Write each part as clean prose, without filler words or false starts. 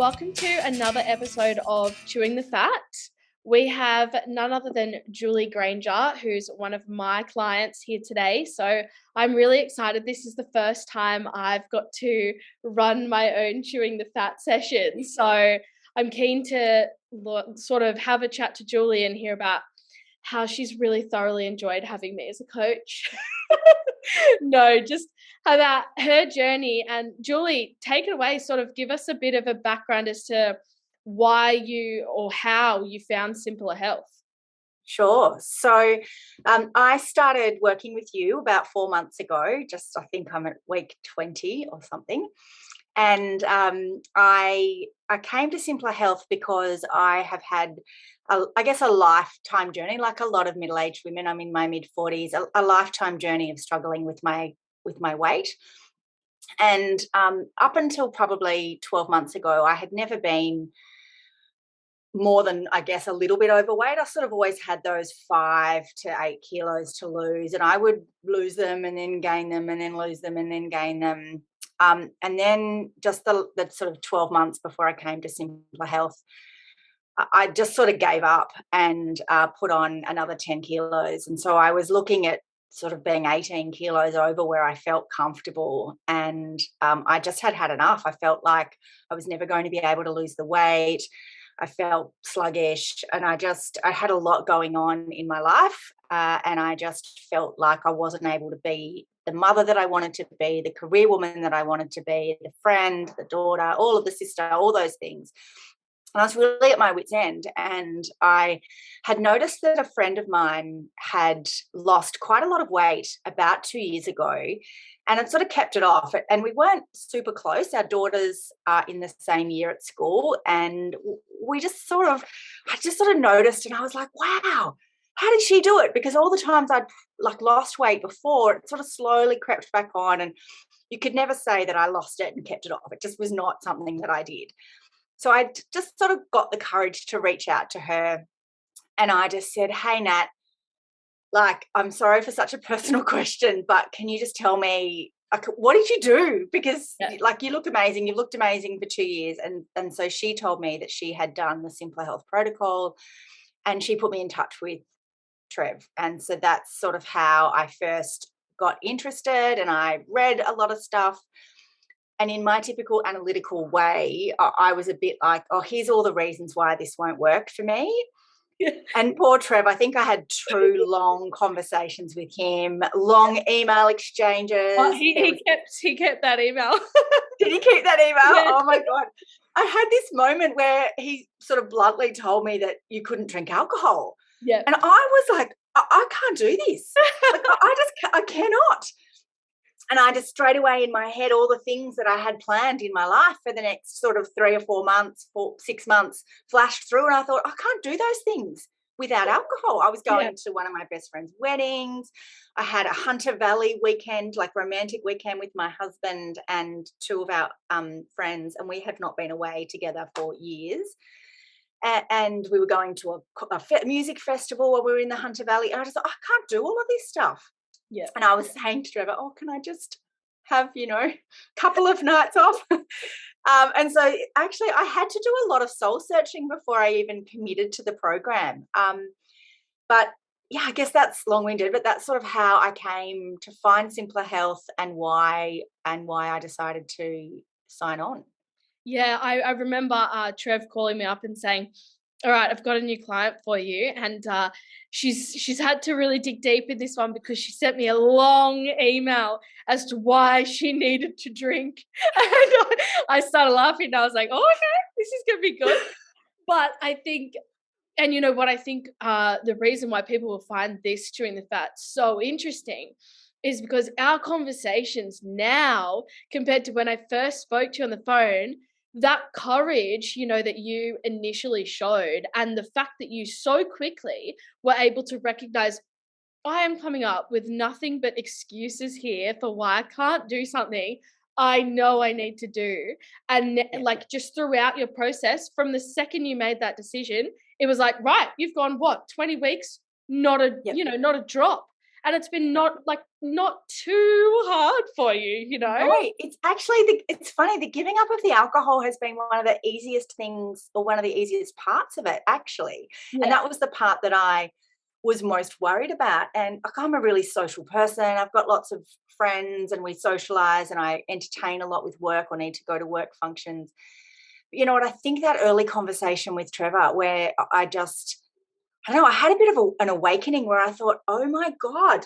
welcome to another episode of Chewing the Fat. We have none other than Julie Granger, who's one of my clients here today. So I'm really excited. This is the first time I've got to run my own Chewing the Fat session. So I'm keen to sort of have a chat to Julie and hear about how she's really thoroughly enjoyed having me as a coach. No, just about her journey. And Julie, take it away, sort of give us a bit of a background as to why you or how you found Simplr Health. Sure. So I started working with you about 4 months ago. I think I'm at week 20 or something. And I came to Simplr Health because I have had, a lifetime journey, like a lot of middle-aged women. I'm in my mid-40s, a lifetime journey of struggling with my weight. And up until probably 12 months ago, I had never been more than, a little bit overweight. I sort of always had those 5 to 8 kilos to lose, and I would lose them and then gain them and then lose them and then gain them. And then just the sort of 12 months before I came to Simplr Health, I just sort of gave up and put on another 10 kilos. And so I was looking at sort of being 18 kilos over where I felt comfortable. And I just had enough. I felt like I was never going to be able to lose the weight. I felt sluggish, and I had a lot going on in my life. And I just felt like I wasn't able to be the mother that I wanted to be, the career woman that I wanted to be, the friend, the daughter, all of the sister, all those things. And I was really at my wit's end. And I had noticed that a friend of mine had lost quite a lot of weight about 2 years ago, and it sort of kept it off. And we weren't super close. Our daughters are in the same year at school. And I just sort of noticed, and I was like, wow, how did she do it? Because all the times I'd lost weight before, it sort of slowly crept back on. And you could never say that I lost it and kept it off. It just was not something that I did. So I just sort of got the courage to reach out to her, and I just said, hey, Nat, I'm sorry for such a personal question, but can you just tell me, what did you do? Because you look amazing. You've looked amazing for 2 years. And so she told me that she had done the Simplr Health protocol, and she put me in touch with Trev. And so that's sort of how I first got interested, and I read a lot of stuff. And in my typical analytical way, I was a bit like, oh, here's all the reasons why this won't work for me. Yeah. And poor Trev, I think I had 2 long conversations with him, long email exchanges. Oh, he kept that email. Did he keep that email? Yeah. Oh, my God. I had this moment where he sort of bluntly told me that you couldn't drink alcohol. Yeah. And I was like, I can't do this. I cannot. And I just straight away in my head, all the things that I had planned in my life for the next sort of 3 or 4 months, 6 months flashed through. And I thought, I can't do those things without alcohol. I was going to one of my best friend's weddings. I had a Hunter Valley weekend, romantic weekend with my husband and 2 of our friends. And we had not been away together for years. And we were going to a music festival while we were in the Hunter Valley. And I just thought, I can't do all of this stuff. Yeah. And I was saying to Trevor, can I just have, a couple of nights off? And so actually I had to do a lot of soul searching before I even committed to the program. But yeah, I guess that's long-winded, but that's sort of how I came to find Simplr Health and why I decided to sign on. Yeah, I remember Trev calling me up and saying, all right, I've got a new client for you. And she's had to really dig deep in this one because she sent me a long email as to why she needed to drink. And I started laughing. And I was like, oh, okay, this is going to be good. But I think, and you know what, I think the reason why people will find this Chewing the Fat so interesting is because our conversations now compared to when I first spoke to you on the phone, that courage, that you initially showed, and the fact that you so quickly were able to recognize, I am coming up with nothing but excuses here for why I can't do something I know I need to do. And just throughout your process, from the second you made that decision, it was like, right, you've gone 20 weeks, not a, not a drop. And it's been not too hard for you, you know? No, it's actually it's funny, the giving up of the alcohol has been one of the easiest things, or one of the easiest parts of it, actually. And Yeah. that was the part that I was most worried about. And like, I'm a really social person. I've got lots of friends and we socialize and I entertain a lot with work or need to go to work functions. But you know what? I think that early conversation with Trevor where I don't know, I had a bit of an awakening where I thought, oh my God,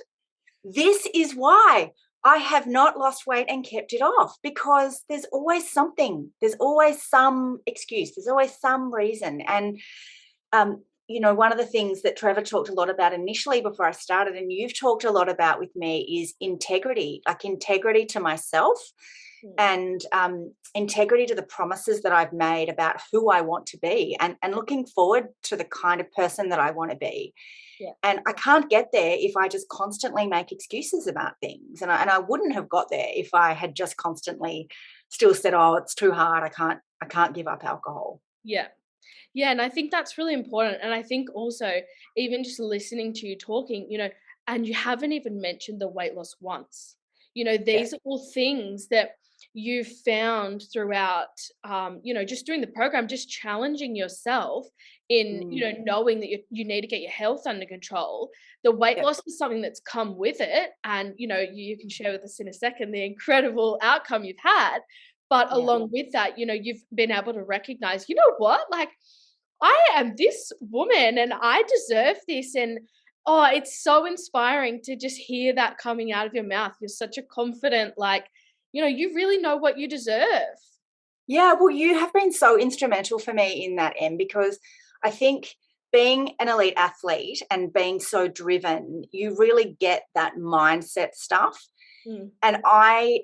this is why I have not lost weight and kept it off, because there's always something, there's always some excuse, there's always some reason. And, you know, one of the things that Trevor talked a lot about initially before I started, and you've talked a lot about with me, is integrity, like integrity to myself and integrity to the promises that I've made about who I want to be, and looking forward to the kind of person that I want to be. Yeah. And I can't get there if I just constantly make excuses about things. And I wouldn't have got there if I had just constantly still said, oh, it's too hard. I can't give up alcohol. Yeah. Yeah, and I think that's really important. And I think also, even just listening to you talking, you know, and you haven't even mentioned the weight loss once. You know, Yeah. these are all things that you've found throughout, you know, just doing the program, just challenging yourself in, you know, knowing that you need to get your health under control. The weight Yeah. loss is something that's come with it. And, you know, you can share with us in a second the incredible outcome you've had. But Yeah. along with that, you know, you've been able to recognize, you know what, like, I am this woman and I deserve this. And oh, it's so inspiring to just hear that coming out of your mouth. You're such a confident, like, you know, you really know what you deserve. Yeah, well, you have been so instrumental for me in that, Em, because I think being an elite athlete and being so driven, you really get that mindset stuff. Mm, And I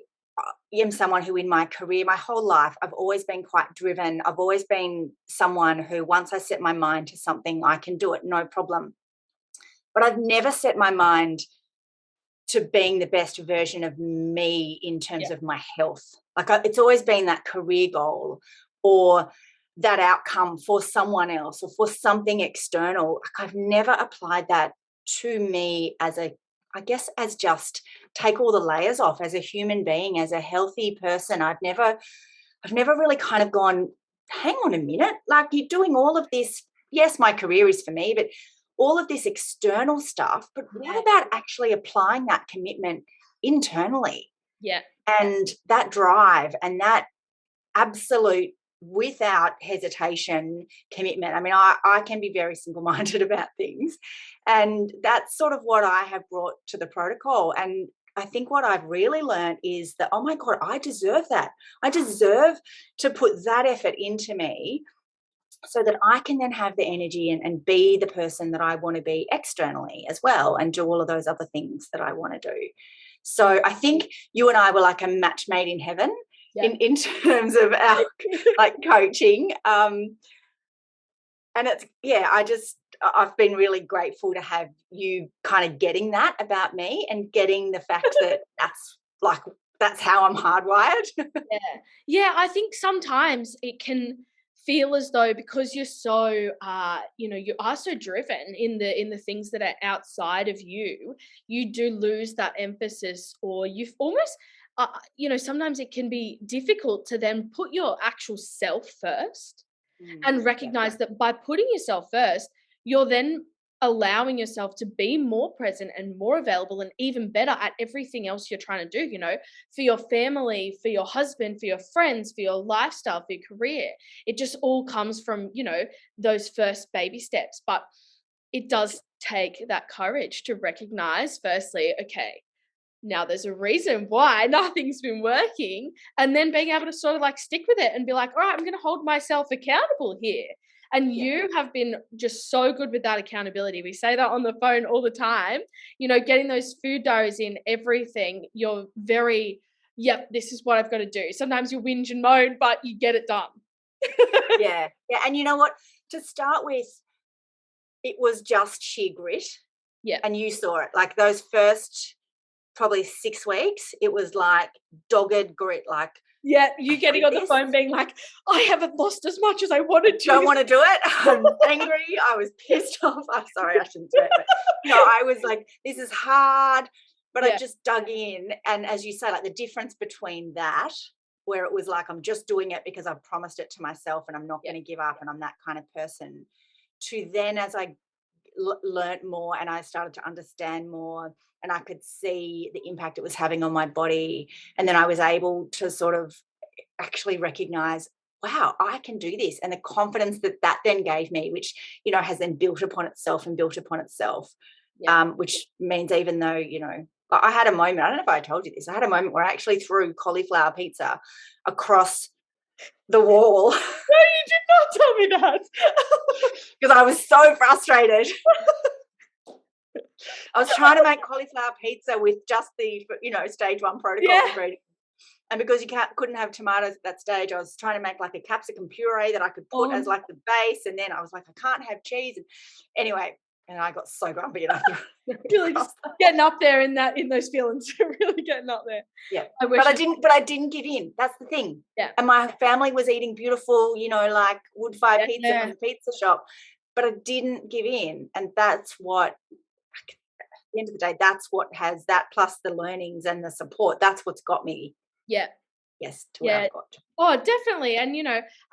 am someone who in my career, my whole life, I've always been quite driven. I've always been someone who once I set my mind to something, I can do it, no problem. But I've never set my mind to being the best version of me in yeah, terms of my health. Like it's always been that career goal or that outcome for someone else or for something external. Like I've never applied that to me as I guess as just take all the layers off as a human being, as a healthy person. I've never really kind of gone, hang on a minute, like you're doing all of this. Yes, my career is for me, but all of this external stuff. But what yeah, about actually applying that commitment internally yeah, and that drive and that absolute, without hesitation, commitment? I mean, I can be very single minded about things. And that's sort of what I have brought to the protocol. And I think what I've really learned is that, oh my God, I deserve that. I deserve to put that effort into me so that I can then have the energy and be the person that I want to be externally as well and do all of those other things that I want to do. So I think you and I were like a match made in heaven yeah. in terms of our like coaching. And it's, yeah, I've been really grateful to have you kind of getting that about me and getting the fact that that's how I'm hardwired. Yeah. Yeah, I think sometimes it can feel as though because you're so you know, you are so driven in the things that are outside of you, you do lose that emphasis, or you've almost you know, sometimes it can be difficult to then put your actual self first and Yeah. recognize that by putting yourself first, you're then allowing yourself to be more present and more available and even better at everything else you're trying to do, you know, for your family, for your husband, for your friends, for your lifestyle, for your career. It just all comes from, you know, those first baby steps. But it does take that courage to recognize, firstly, okay, now there's a reason why nothing's been working, and then being able to sort of like stick with it and be like, all right, I'm going to hold myself accountable here. And Yeah. you have been just so good with that accountability. We say that on the phone all the time, you know, getting those food diaries in, everything. You're very, yep, this is what I've got to do. Sometimes you whinge and moan, but you get it done. Yeah. Yeah. And you know what? To start with, it was just sheer grit. Yeah. And you saw it. Like those first probably 6 weeks, it was like dogged grit, like Yeah, you getting on the this. phone being like, I haven't lost as much as I wanted to. Don't want to do it. I'm angry. I was pissed off. I'm sorry, I shouldn't swear, but I was like, this is hard. But I Yeah. just dug in. And as you say, like the difference between that, where it was like, I'm just doing it because I've promised it to myself and I'm not going to give up and I'm that kind of person, to then as I learnt more and I started to understand more and I could see the impact it was having on my body. And then I was able to sort of actually recognize, wow, I can do this. And the confidence that then gave me, which, has then built upon itself and built upon itself, which means even though, I had a moment, I don't know if I told you this, I had a moment where I actually threw cauliflower pizza across the wall. No, you did not tell me that. Because I was so frustrated. I was trying to make cauliflower pizza with just the, stage 1 protocol ingredients. And because you couldn't have tomatoes at that stage, I was trying to make like a capsicum puree that I could put as like the base. And then I was like, I can't have cheese. And anyway, and I got so grumpy. And I really just getting up there in those feelings. Really getting up there. Yeah. But I didn't give in. That's the thing. Yeah. And my family was eating beautiful, like wood-fired pizza from the pizza shop. But I didn't give in. And that's what, at the end of the day, that's what has that, plus the learnings and the support. That's what's got me. Yeah. Yes, to where I've got. Oh, definitely. And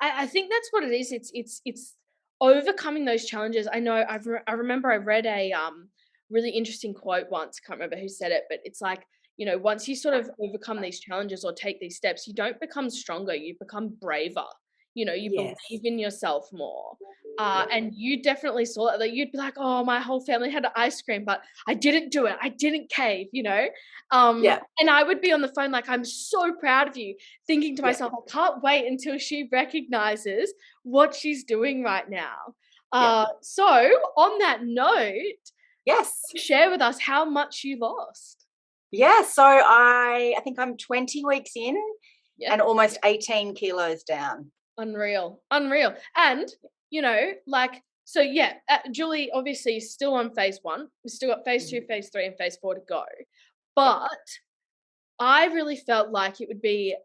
I think that's what it is. It's overcoming those challenges. I know I remember I read a really interesting quote once. I can't remember who said it, but it's like, once you sort of overcome these challenges or take these steps, you don't become stronger, you become braver. You believe in yourself more. And you definitely saw it. Like you'd be like, oh, my whole family had ice cream, but I didn't do it. I didn't cave, And I would be on the phone like, I'm so proud of you, thinking to myself, I can't wait until she recognizes what she's doing right now. So on that note, share with us how much you lost. Yeah, so I think I'm 20 weeks in and almost 18 kilos down. Unreal. And, Julie obviously is still on phase 1. We've still got phase 2, phase 3, and phase 4 to go. But I really felt like it would be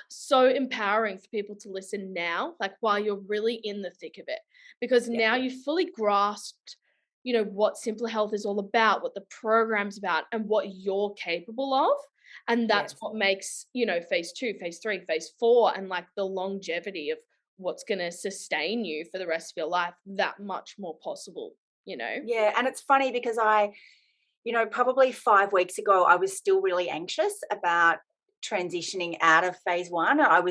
so empowering for people to listen now, like while you're really in the thick of it, because now you've fully grasped, what Simplr Health is all about, what the program's about, and what you're capable of. And that's what makes, phase 2, phase 3, phase 4, and like the longevity of what's going to sustain you for the rest of your life that much more possible, Yeah. And it's funny because probably 5 weeks ago, I was still really anxious about transitioning out of phase 1. I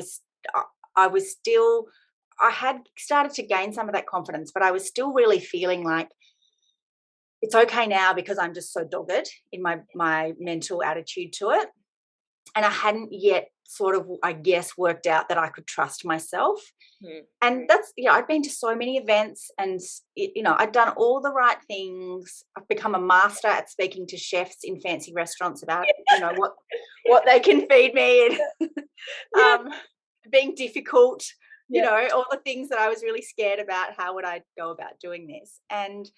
had started to gain some of that confidence, but I was still really feeling like it's okay now because I'm just so dogged in my mental attitude to it. And I hadn't yet sort of, I guess, worked out that I could trust myself. And that's, I'd been to so many events and, I'd done all the right things. I've become a master at speaking to chefs in fancy restaurants about, what they can feed me and being difficult, all the things that I was really scared about. How would I go about doing this? And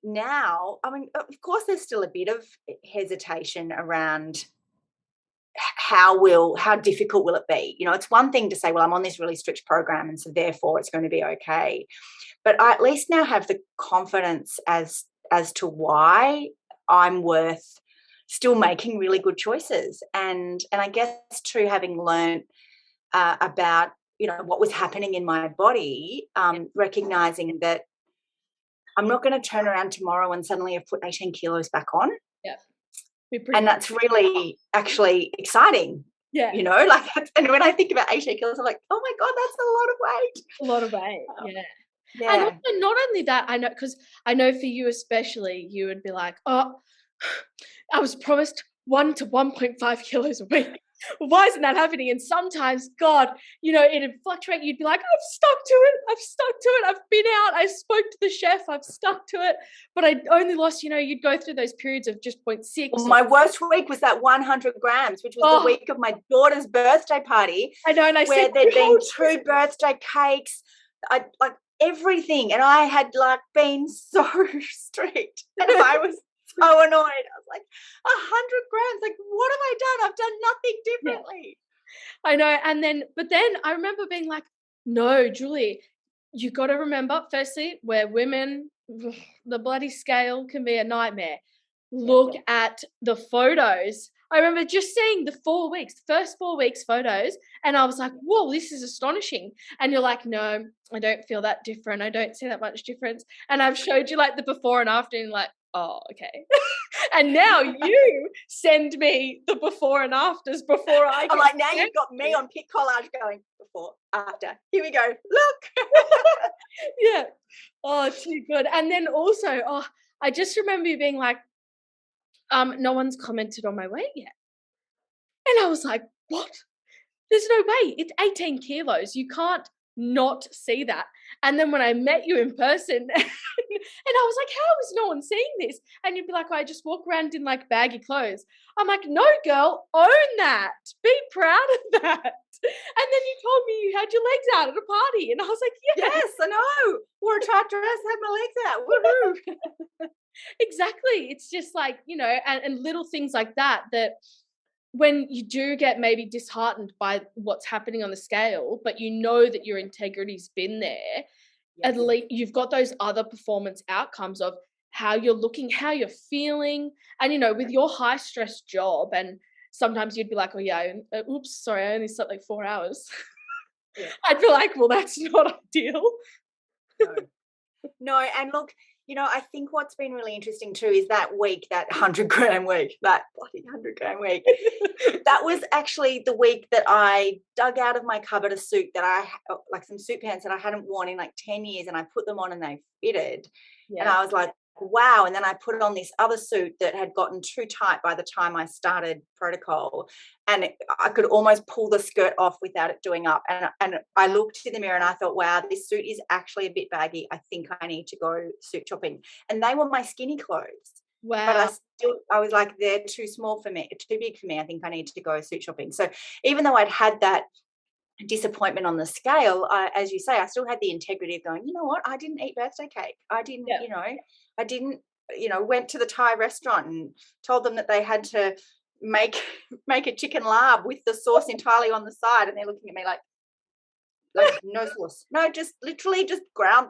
now, I mean, of course, there's still a bit of hesitation around how difficult will it be? It's one thing to say, well, I'm on this really strict program and so therefore it's going to be okay. But I at least now have the confidence as to why I'm worth still making really good choices. And I guess too, having learned about, what was happening in my body, recognizing that I'm not going to turn around tomorrow and suddenly have put 18 kilos back on. Yeah. And that's really actually exciting. Yeah. And when I think about 18 kilos, I'm like, oh my God, that's a lot of weight. A lot of weight. Yeah. And also not only that, I know, because I know for you especially, you would be like, oh, I was promised 1 to 1.5 kilos a week. Why isn't that happening? And sometimes, God, it'd fluctuate. You'd be like, I've stuck to it. I've been out. I spoke to the chef. I've stuck to it. But I only lost, you'd go through those periods of just 0.6. Well, my worst week was that 100 grams, which was the week of my daughter's birthday party. I know. And where there'd been 2 birthday cakes, like everything. And I had been so strict. And I was so annoyed. I was like, 100 grams, like, what have I done? I've done nothing differently. I know. But then I remember being like, no, Julie, you got to remember, firstly, we're women, the bloody scale can be a nightmare. Yeah. Look at the photos. I remember just seeing the 4 weeks, first 4 weeks photos, and I was like, whoa, this is astonishing. And you're like, no, I don't feel that different. I don't see that much difference. And I've showed you like the before and after, and like, oh, okay. And now you send me the before and afters before I I'm get like, now to you've got me on pic collage going before, after. Here we go. Look. yeah. Oh, too good. And then also, oh, I just remember you being like, no one's commented on my weight yet. And I was like, what? There's no way. It's 18 kilos. You can't not see that. And then when I met you in person, and I was like, how is no one seeing this? And you'd be like, oh, I just walk around in like baggy clothes. I'm like, no, girl, own that. Be proud of that. And then you told me you had your legs out at a party. And I was like, yeah. Yes, I know. Wore a tight dress, had my legs out. Woohoo. Exactly. It's just like, and little things like that when you do get maybe disheartened by what's happening on the scale, but you know that your integrity's been there, at Yes. least you've got those other performance outcomes of how you're looking, how you're feeling. And, with your high stress job, and sometimes you'd be like, oh yeah, oops, sorry, I only slept like 4 hours. Yeah. I'd be like, well, that's not ideal. No, and look, I think what's been really interesting too is that week, that 100-gram week, that bloody 100-gram week. That was actually the week that I dug out of my cupboard a suit that like some suit pants that I hadn't worn in like 10 years, and I put them on and they fitted. And I was like, wow. And then I put on this other suit that had gotten too tight by the time I started protocol, and I could almost pull the skirt off without it doing up. And I looked in the mirror and I thought, wow, this suit is actually a bit baggy. I think I need to go suit shopping. And they were my skinny clothes. wow. But I was like, they're too small for me, too big for me. I think I need to go suit shopping. So even though I'd had that disappointment on the scale, as you say, I still had the integrity of going, you know what, I didn't eat birthday cake. I didn't, I didn't, went to the Thai restaurant and told them that they had to make a chicken larb with the sauce entirely on the side, and they're looking at me like no sauce. No, just literally just brown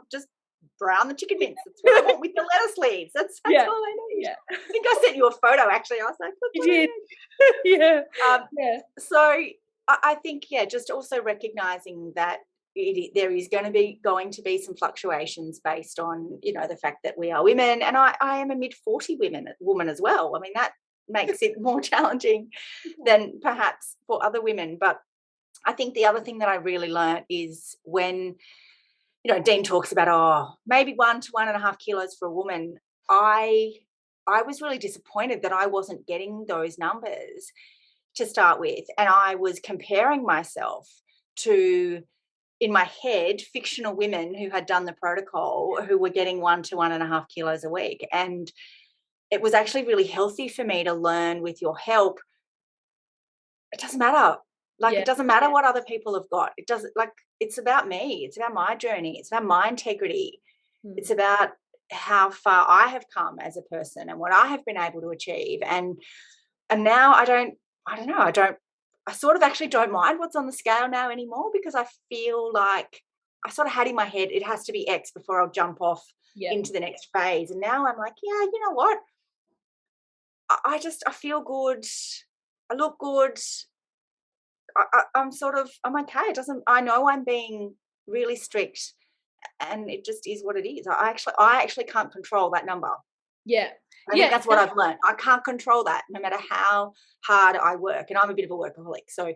the chicken mince. That's what I want with the lettuce leaves. That's all I need. Yeah. I think I sent you a photo actually. I was like, you did. Yeah. So I think, just also recognizing that there is going to be some fluctuations based on, the fact that we are women, and I am a mid-40 woman as well. I mean, that makes it more challenging than perhaps for other women. But I think the other thing that I really learned is when, Dean talks about, maybe 1 to 1.5 kilos for a woman. I was really disappointed that I wasn't getting those numbers to start with. And I was comparing myself to, in my head, fictional women who had done the protocol who were getting 1 to 1.5 kilos a week. And it was actually really healthy for me to learn with your help. It doesn't matter. It doesn't matter what other people have got. It doesn't, it's about me. It's about my journey. It's about my integrity. It's about how far I have come as a person and what I have been able to achieve. And now I sort of actually don't mind what's on the scale now anymore, because I feel like I sort of had in my head, it has to be X before I'll jump off into the next phase. And now I'm like, yeah, you know what? I feel good. I look good. I'm okay. I know I'm being really strict, and it just is what it is. I actually can't control that number. Yeah. I think that's what I've learned. I can't control that no matter how hard I work. And I'm a bit of a workaholic. So,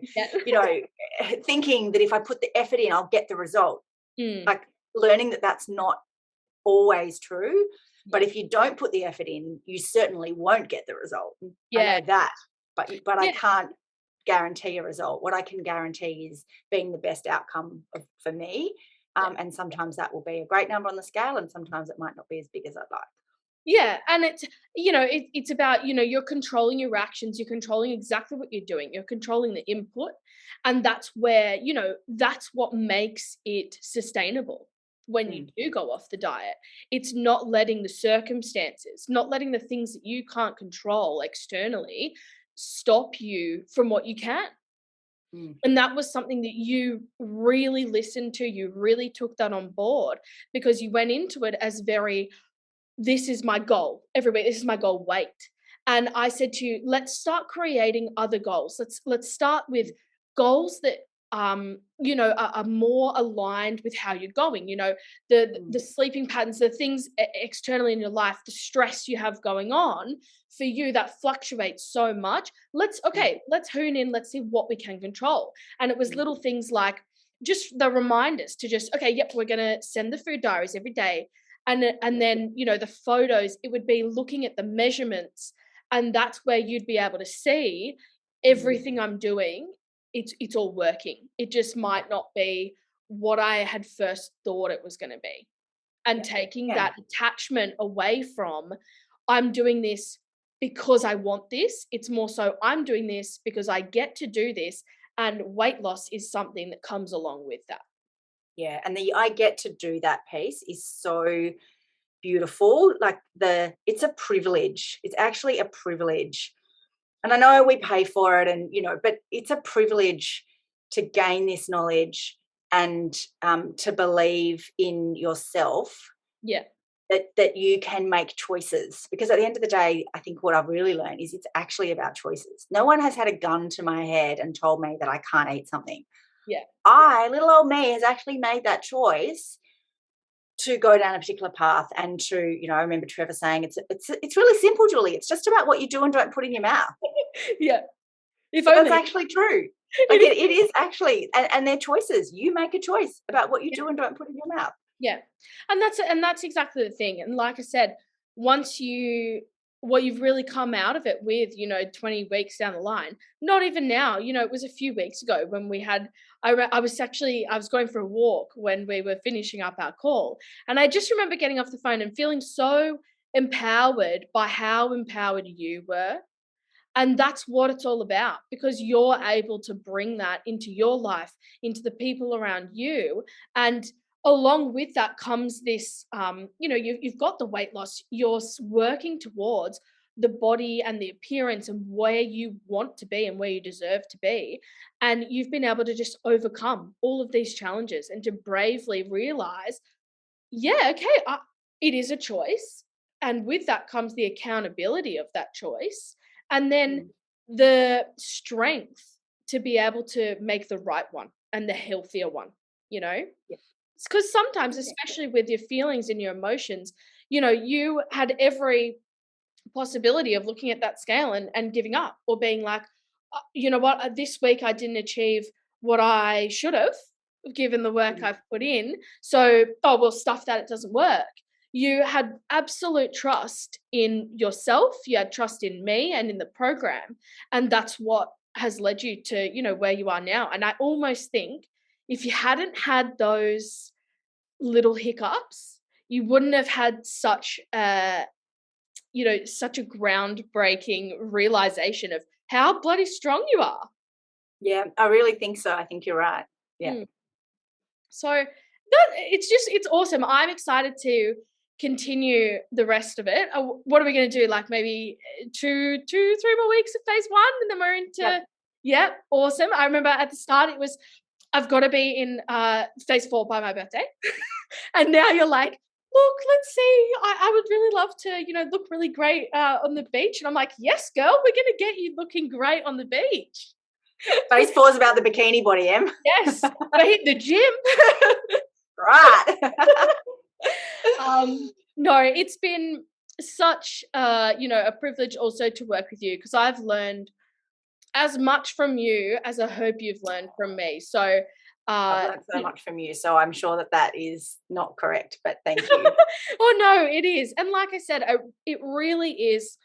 thinking that if I put the effort in, I'll get the result. Like learning that that's not always true. But if you don't put the effort in, you certainly won't get the result. I know that. But I can't guarantee a result. What I can guarantee is being the best outcome for me. And sometimes that will be a great number on the scale, and sometimes it might not be as big as I'd like. Yeah. And it's, it's about, you're controlling your actions. You're controlling exactly what you're doing. You're controlling the input. And that's where, that's what makes it sustainable when you do go off the diet. It's not letting the circumstances, not letting the things that you can't control externally stop you from what you can. Mm. And that was something that you really listened to, you really took that on board, because you went into it as very, this is my goal. Everybody, this is my goal. Wait. And I said to you, let's start creating other goals. Let's start with goals that are more aligned with how you're going. The Mm. sleeping patterns, the things externally in your life, the stress you have going on for you that fluctuates so much. Let's Mm. hone in, let's see what we can control. And it was Mm. little things like just the reminders to just, okay, yep, we're going to send the food diaries every day. And then, the photos, it would be looking at the measurements, and that's where you'd be able to see Mm. everything I'm doing. It's all working. It just Yeah. might not be what I had first thought it was going to be. And Yeah. taking Yeah. that attachment away from, I'm doing this because I want this. It's more so, I'm doing this because I get to do this. And weight loss is something that comes along with that. Yeah. And the I get to do that piece is so beautiful. Like it's a privilege. It's actually a privilege. And I know we pay for it, and but it's a privilege to gain this knowledge and to believe in yourself, Yeah. that you can make choices. Because at the end of the day, I think what I've really learned is it's actually about choices. No one has had a gun to my head and told me that I can't eat something. Yeah. Little old me, has actually made that choice to go down a particular path, and to, I remember Trevor saying it's really simple, Julie. It's just about what you do and don't put in your mouth. Yeah. If But that's only. actually true. Like It it is actually, and they're choices. You make a choice about what you is. do and don't put in your mouth. Yeah. And that's exactly the thing. And like I said, once what you've really come out of it with, 20 weeks down the line, not even now, it was a few weeks ago when we had, I was going for a walk when we were finishing up our call. And I just remember getting off the phone and feeling so empowered by how empowered you were. And that's what it's all about, because you're able to bring that into your life, into the people around you. And along with that comes this, you've got the weight loss, you're working towards the body and the appearance and where you want to be and where you deserve to be. And you've been able to just overcome all of these challenges and to bravely realize, yeah, okay, it is a choice. And with that comes the accountability of that choice. And then Mm. the strength to be able to make the right one and the healthier one, you know? Yeah. Because sometimes, Yeah. especially with your feelings and your emotions, you had every possibility of looking at that scale and giving up, or being like, you know what, this week I didn't achieve what I should have, given the work Mm. I've put in. So, oh, well, stuff that, it doesn't work. You had absolute trust in yourself. You had trust in me and in the program. And that's what has led you to, where you are now. And I almost think if you hadn't had those little hiccups, you wouldn't have had such a groundbreaking realization of how bloody strong you are. Yeah, I really think so. I think you're right. Yeah. Mm. So it's awesome. I'm excited to continue the rest of it. What are we going to do? Like maybe 3 more weeks of phase one, and then we're Yep. into, yeah, awesome. I remember at the start it was, I've got to be in phase 4 by my birthday. And now you're like, look, let's see. I would really love to, look really great on the beach. And I'm like, yes, girl, we're going to get you looking great on the beach. Phase 4 is about the bikini body, Em. Yes, I hit the gym. Right. No, it's been such, a privilege also to work with you, because I've learned as much from you as I hope you've learned from me. So, I've learned so much from you, so I'm sure that is not correct, but thank you. oh no, it is. And like I said, it really is,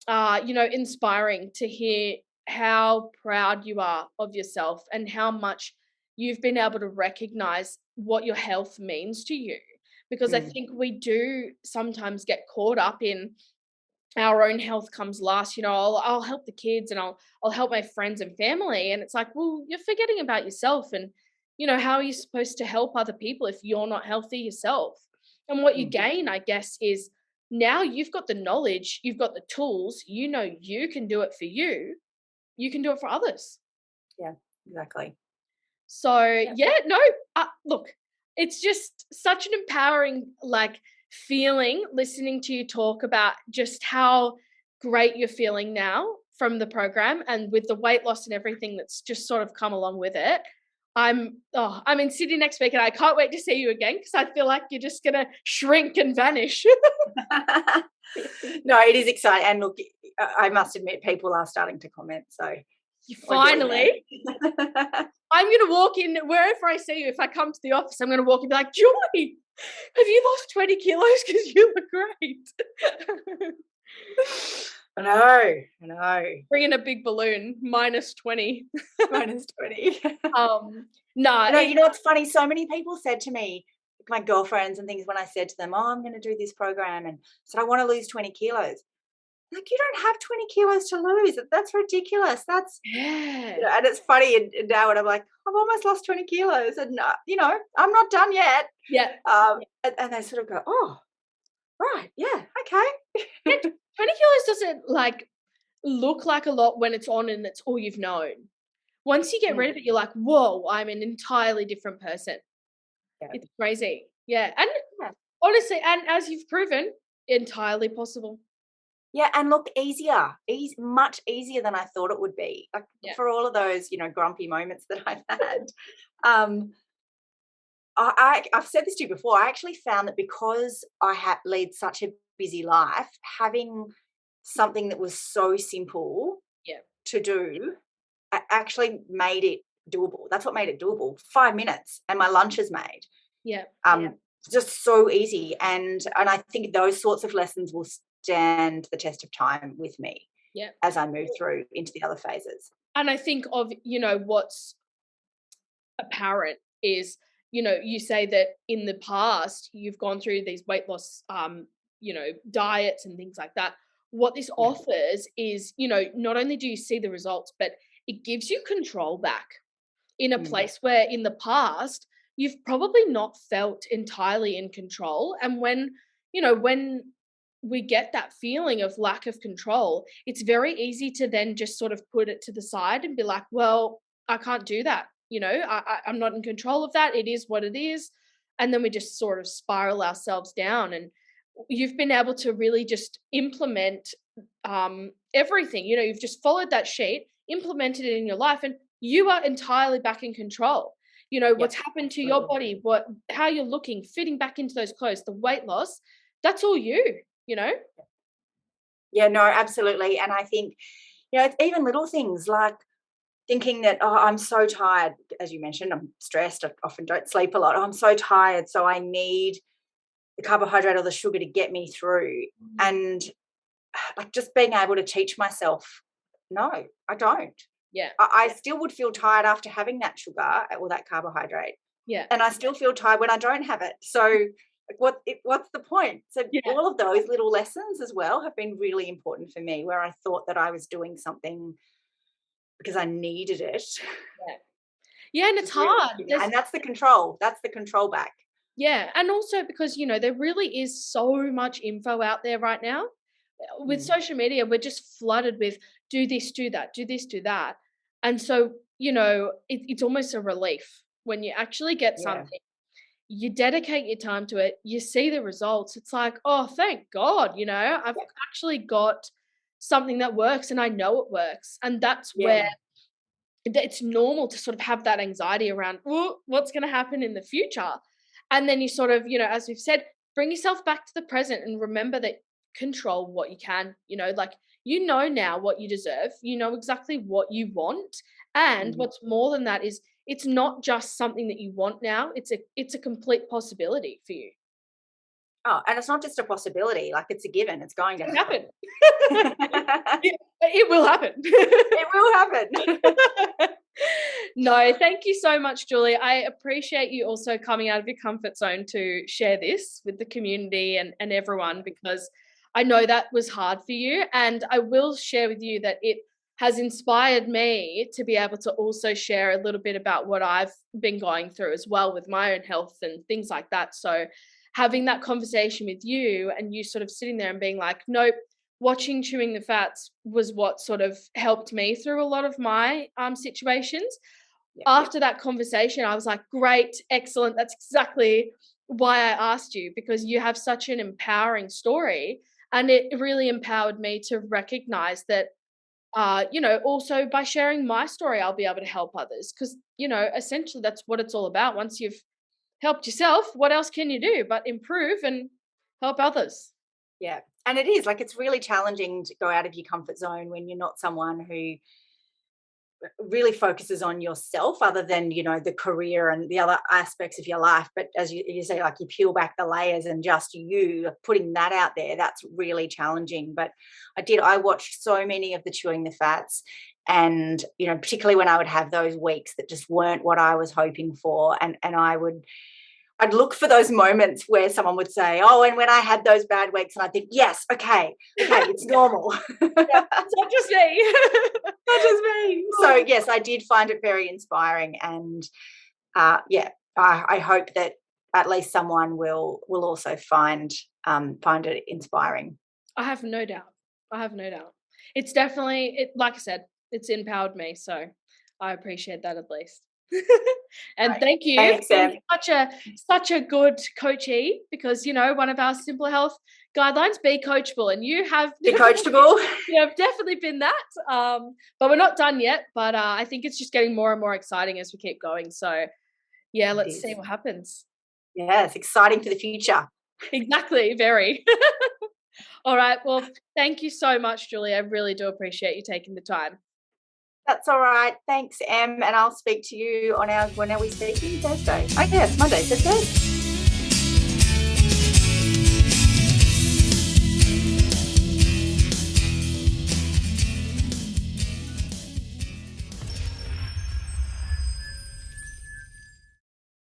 inspiring to hear how proud you are of yourself and how much you've been able to recognize what your health means to you. Because I Mm. think we do sometimes get caught up in our own health comes last. I'll help the kids, and I'll help my friends and family. And it's like, well, you're forgetting about yourself. And, how are you supposed to help other people if you're not healthy yourself? And what you Mm. gain, I guess, is now you've got the knowledge, you've got the tools, you can do it for you, you can do it for others. Yeah. Exactly. So yeah, no, look, it's just such an empowering like feeling listening to you talk about just how great you're feeling now from the program and with the weight loss and everything that's just sort of come along with it. I'm in Sydney next week and I can't wait to see you again because I feel like you're just gonna shrink and vanish. No, it is exciting. And look, I must admit, people are starting to comment. So Finally, I'm going to walk in wherever I see you. If I come to the office, I'm going to walk in and be like, Joy, have you lost 20 kilos? Because you look great. I know. Bring in a big balloon, minus 20. Minus 20. No. You know what's funny? So many people said to me, my girlfriends and things, when I said to them, oh, I'm going to do this program, and said, I want to lose 20 kilos. Like, you don't have 20 kilos to lose. That's ridiculous. That's, Yeah. And it's funny and now when I'm like, I've almost lost 20 kilos and, I'm not done yet. Yeah. And they sort of go, oh, right. Yeah. Okay. Yeah, 20 kilos doesn't like look like a lot when it's on and it's all you've known. Once you get rid of it, you're like, whoa, I'm an entirely different person. Yeah. It's crazy. Yeah. And honestly, and as you've proven, entirely possible. Yeah, and look, much easier than I thought it would be. Like for all of those, grumpy moments that I've had. I've said this to you before. I actually found that because I lead such a busy life, having something that was so simple to do actually made it doable. That's what made it doable. 5 minutes, and my lunch is made. Yeah. Just so easy, and I think those sorts of lessons will stand the test of time with me as I move through into the other phases. And I think of, what's apparent is, you say that in the past you've gone through these weight loss, diets and things like that. What this offers is, not only do you see the results, but it gives you control back in a place where in the past you've probably not felt entirely in control. And when we get that feeling of lack of control, it's very easy to then just sort of put it to the side and be like, well, I can't do that. I'm not in control of that. It is what it is. And then we just sort of spiral ourselves down. And you've been able to really just implement everything. You've just followed that sheet, implemented it in your life, and you are entirely back in control. What's happened to your body, how you're looking, fitting back into those clothes, the weight loss, that's all you. Yeah, no, absolutely. And I think, it's even little things like thinking that, oh, I'm so tired. As you mentioned, I'm stressed. I often don't sleep a lot. I'm so tired. So I need the carbohydrate or the sugar to get me through. And like just being able to teach myself, no, I don't. Yeah. I still would feel tired after having that sugar or that carbohydrate. Yeah. And I still feel tired when I don't have it. So what's the point? So all of those little lessons as well have been really important for me, where I thought that I was doing something because I needed it. Yeah, and it's hard. And that's the control. That's the control back. Yeah, and also because, there really is so much info out there right now. With social media, we're just flooded with do this, do that, do this, do that. And so, it's almost a relief when you actually get something. You dedicate your time to it, you see the results. It's like, oh, thank God, I've actually got something that works and I know it works. And that's where it's normal to sort of have that anxiety around what's going to happen in the future. And then you sort of, as we've said, bring yourself back to the present and remember that control what you can, like, now what you deserve, exactly what you want. And what's more than that is it's not just something that you want now, it's a complete possibility for you. Oh, and it's not just a possibility, like it's a given. It's going to happen. It will happen. It will happen. No, thank you so much, Julie. I appreciate you also coming out of your comfort zone to share this with the community and everyone, because I know that was hard for you. And I will share with you that it has inspired me to be able to also share a little bit about what I've been going through as well with my own health and things like that. So having that conversation with you and you sort of sitting there and being like, nope, watching Chewing the Fats was what sort of helped me through a lot of my situations. after that conversation, I was like, great, excellent. That's exactly why I asked you, because you have such an empowering story. And it really empowered me to recognize that, also by sharing my story, I'll be able to help others. Because, essentially that's what it's all about. Once you've helped yourself, what else can you do but improve and help others? Yeah. And it is like, it's really challenging to go out of your comfort zone when you're not someone who really focuses on yourself, other than, the career and the other aspects of your life. But as you say, like, you peel back the layers and just you putting that out there, that's really challenging. But I watched so many of the Chewing the Fats, and, particularly when I would have those weeks that just weren't what I was hoping for. And I'd look for those moments where someone would say, "Oh, and when I had those bad weeks," and I think, "Yes, okay, it's normal." Yeah, it's not just me. Not just me. So yes, I did find it very inspiring, and I hope that at least someone will also find it inspiring. I have no doubt. I have no doubt. It's definitely like I said, it's empowered me. So I appreciate that at least. And Right. thank you Thanks, for Em. being such a good coachee, because one of our Simpler Health guidelines, be coachable, and you have Be coachable. you have definitely been that. But we're not done yet. But I think it's just getting more and more exciting as we keep going. So yeah, It let's see is. what happens. Yeah, it's exciting for the future. Exactly, very. All right. Well, thank you so much, Julie. I really do appreciate you taking the time. That's all right. Thanks, Em, and I'll speak to you when are we speaking? Thursday. Oh, yes, Monday. Is it Thursday?